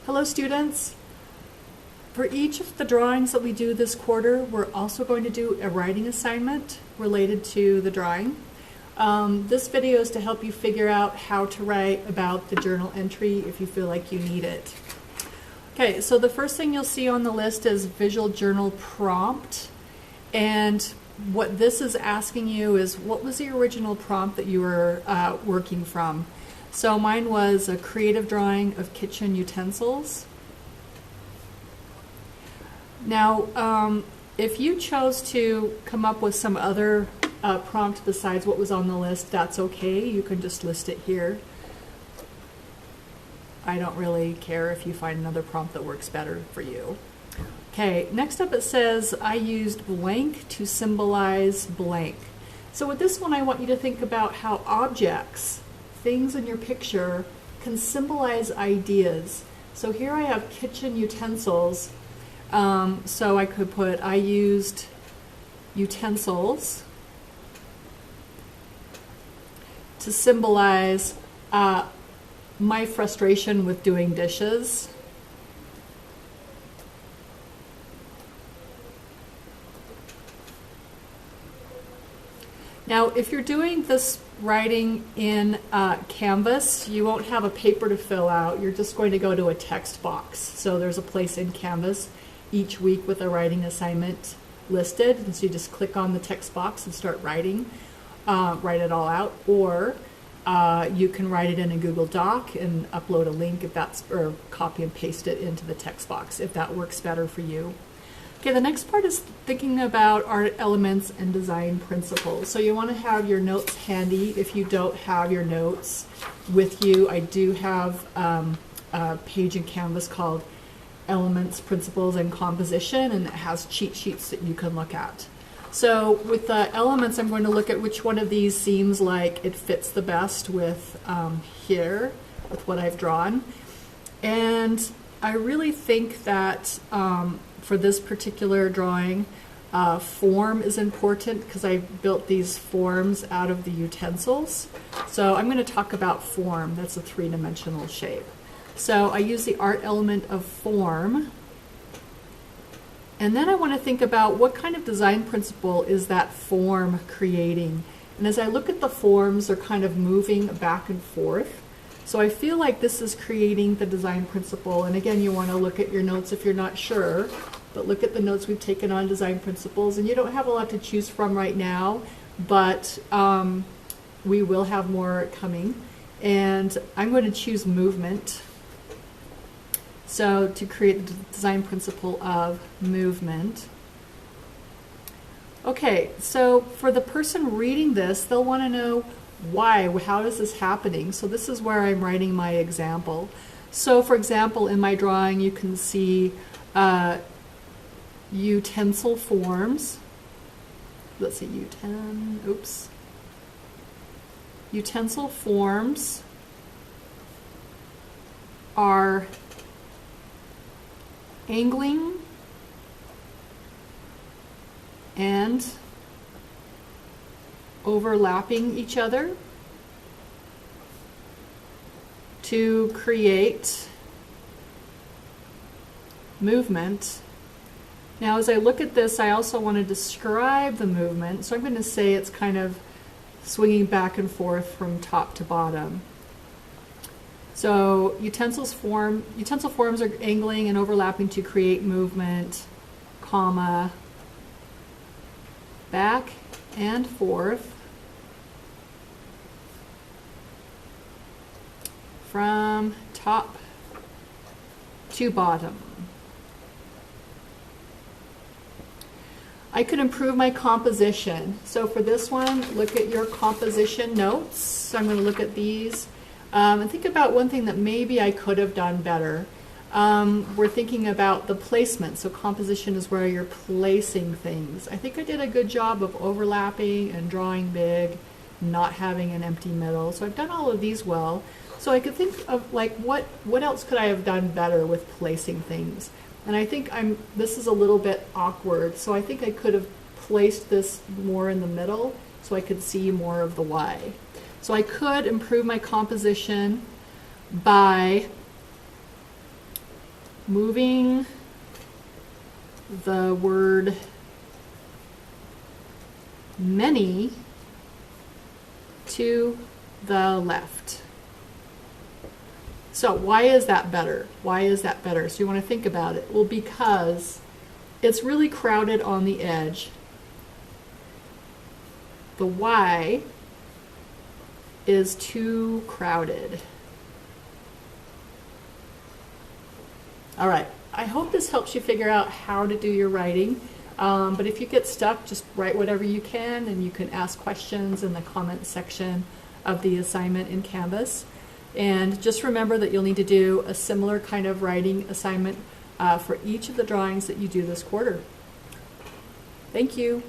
Hello students. For each of the drawings that we do this quarter, we're also going to do a writing assignment related to the drawing. This video is to help you figure out how to write about the journal entry if you feel like you need it. Okay, so the first thing you'll see on the list is visual journal prompt. And what this is asking you is, what was the original prompt that you were working from? So mine was a creative drawing of kitchen utensils. Now, if you chose to come up with some other prompt besides what was on the list, that's okay. You can just list it here. I don't really care if you find another prompt that works better for you. Okay, next up it says, I used blank to symbolize blank. So with this one, I want you to think about how objects, things in your picture, can symbolize ideas. So here I have kitchen utensils. So I could put, I used utensils to symbolize my frustration with doing dishes. Now, if you're doing this writing in Canvas, you won't have a paper to fill out. You're just going to go to a text box. So there's a place in Canvas each week with a writing assignment listed. And so you just click on the text box and start writing, write it all out. Or you can write it in a Google Doc and upload a link if that's, or copy and paste it into the text box if that works better for you. Okay, the next part is thinking about art elements and design principles. So you want to have your notes handy. If you don't have your notes with you, I do have a page in Canvas called Elements, Principles, and Composition, and it has cheat sheets that you can look at. So with the elements, I'm going to look at which one of these seems like it fits the best with here, with what I've drawn. And I really think that for this particular drawing, form is important because I built these forms out of the utensils. So I'm going to talk about form. That's a three-dimensional shape. So I use the art element of form. And then I want to think about what kind of design principle is that form creating. And as I look at the forms, they're kind of moving back and forth. So I feel like this is creating the design principle. And again, you want to look at your notes if you're not sure, but look at the notes we've taken on design principles. And you don't have a lot to choose from right now, but we will have more coming. And I'm going to choose movement. So to create the design principle of movement. Okay, so for the person reading this, they'll want to know why, how is this happening? So this is where I'm writing my example. So for example, in my drawing, you can see utensil forms. Let's see, utensil forms are angling and overlapping each other to create movement. Now as I look at this, I also want to describe the movement, so I'm going to say it's kind of swinging back and forth from top to bottom. So utensil forms are angling and overlapping to create movement, comma, back and forth from top to bottom. I could improve my composition. So for this one, look at your composition notes. So I'm going to look at these and think about one thing that maybe I could have done better. We're thinking about the placement. So composition is where you're placing things. I think I did a good job of overlapping and drawing big, not having an empty middle. So I've done all of these well. So I could think of like what else could I have done better with placing things? And I think this is a little bit awkward. So I think I could have placed this more in the middle so I could see more of the Y. So I could improve my composition by moving the word many to the left. So why is that better? Why is that better? So you want to think about it. Well, because it's really crowded on the edge. The Y is too crowded. All right, I hope this helps you figure out how to do your writing. But if you get stuck, just write whatever you can, and you can ask questions in the comment section of the assignment in Canvas. And just remember that you'll need to do a similar kind of writing assignment for each of the drawings that you do this quarter. Thank you.